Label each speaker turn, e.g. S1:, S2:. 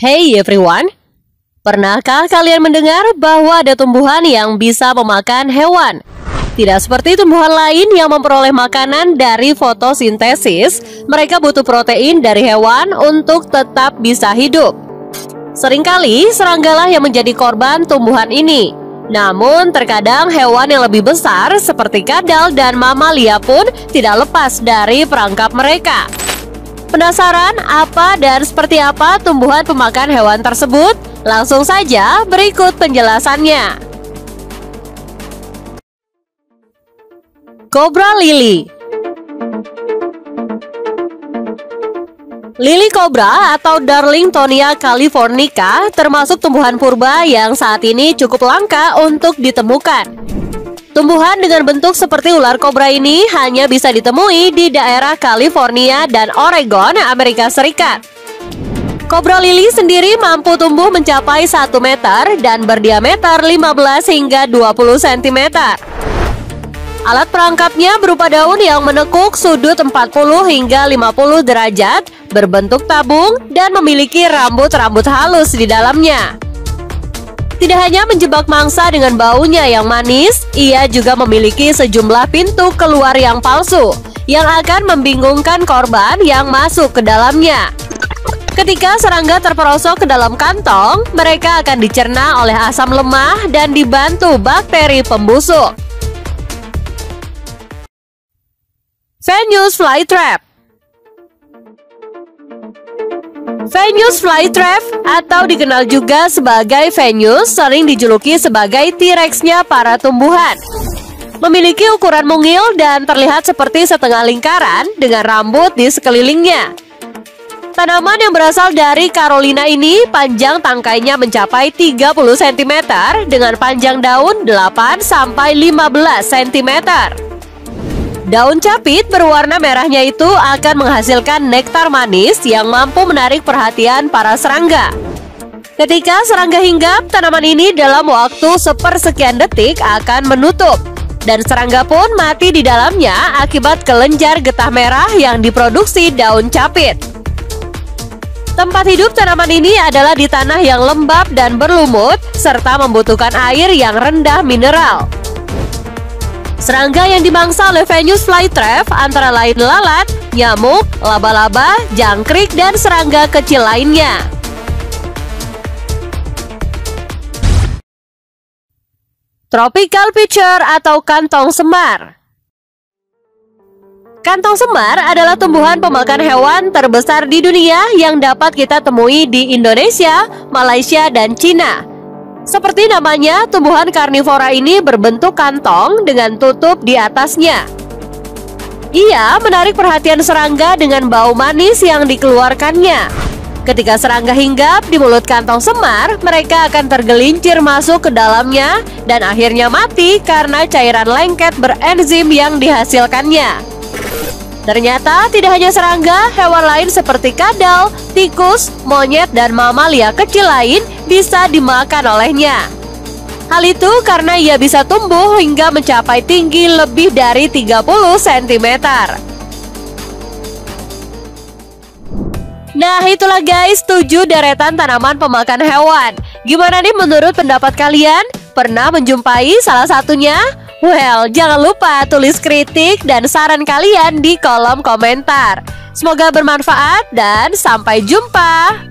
S1: Hey everyone, pernahkah kalian mendengar bahwa ada tumbuhan yang bisa memakan hewan? Tidak seperti tumbuhan lain yang memperoleh makanan dari fotosintesis, mereka butuh protein dari hewan untuk tetap bisa hidup. Seringkali seranggalah yang menjadi korban tumbuhan ini. Namun terkadang hewan yang lebih besar seperti kadal dan mamalia pun tidak lepas dari perangkap mereka. Penasaran apa dan seperti apa tumbuhan pemakan hewan tersebut? Langsung saja berikut penjelasannya. Cobra lily. Lili kobra atau Darlingtonia californica termasuk tumbuhan purba yang saat ini cukup langka untuk ditemukan. Tumbuhan dengan bentuk seperti ular kobra ini hanya bisa ditemui di daerah California dan Oregon, Amerika Serikat. Cobra lily sendiri mampu tumbuh mencapai 1 meter dan berdiameter 15 hingga 20 cm. Alat perangkapnya berupa daun yang menekuk sudut 40 hingga 50 derajat, berbentuk tabung, dan memiliki rambut-rambut halus di dalamnya. Tidak hanya menjebak mangsa dengan baunya yang manis, ia juga memiliki sejumlah pintu keluar yang palsu yang akan membingungkan korban yang masuk ke dalamnya. Ketika serangga terperosok ke dalam kantong, mereka akan dicerna oleh asam lemah dan dibantu bakteri pembusuk. Venus flytrap. Venus flytrap atau dikenal juga sebagai Venus sering dijuluki sebagai T-Rex-nya para tumbuhan. Memiliki ukuran mungil dan terlihat seperti setengah lingkaran dengan rambut di sekelilingnya. Tanaman yang berasal dari Carolina ini panjang tangkainya mencapai 30 cm dengan panjang daun 8-15 cm. Daun capit berwarna merahnya itu akan menghasilkan nektar manis yang mampu menarik perhatian para serangga. Ketika serangga hinggap, tanaman ini dalam waktu sepersekian detik akan menutup, dan serangga pun mati di dalamnya akibat kelenjar getah merah yang diproduksi daun capit. Tempat hidup tanaman ini adalah di tanah yang lembab dan berlumut, serta membutuhkan air yang rendah mineral. Serangga yang dimangsa oleh Venus flytrap antara lain lalat, nyamuk, laba-laba, jangkrik, dan serangga kecil lainnya. Tropical pitcher atau kantong semar. Kantong semar adalah tumbuhan pemakan hewan terbesar di dunia yang dapat kita temui di Indonesia, Malaysia, dan Cina. Seperti namanya, tumbuhan karnivora ini berbentuk kantong dengan tutup di atasnya. Ia menarik perhatian serangga dengan bau manis yang dikeluarkannya. Ketika serangga hinggap di mulut kantong semar, mereka akan tergelincir masuk ke dalamnya dan akhirnya mati karena cairan lengket berenzim yang dihasilkannya. Ternyata tidak hanya serangga, hewan lain seperti kadal, tikus, monyet, dan mamalia kecil lain bisa dimakan olehnya. Hal itu karena ia bisa tumbuh hingga mencapai tinggi lebih dari 30 cm. Nah, itulah guys 7 deretan tanaman pemakan hewan. Gimana nih menurut pendapat kalian? Pernah menjumpai salah satunya? Well, jangan lupa tulis kritik dan saran kalian di kolom komentar. Semoga bermanfaat dan sampai jumpa.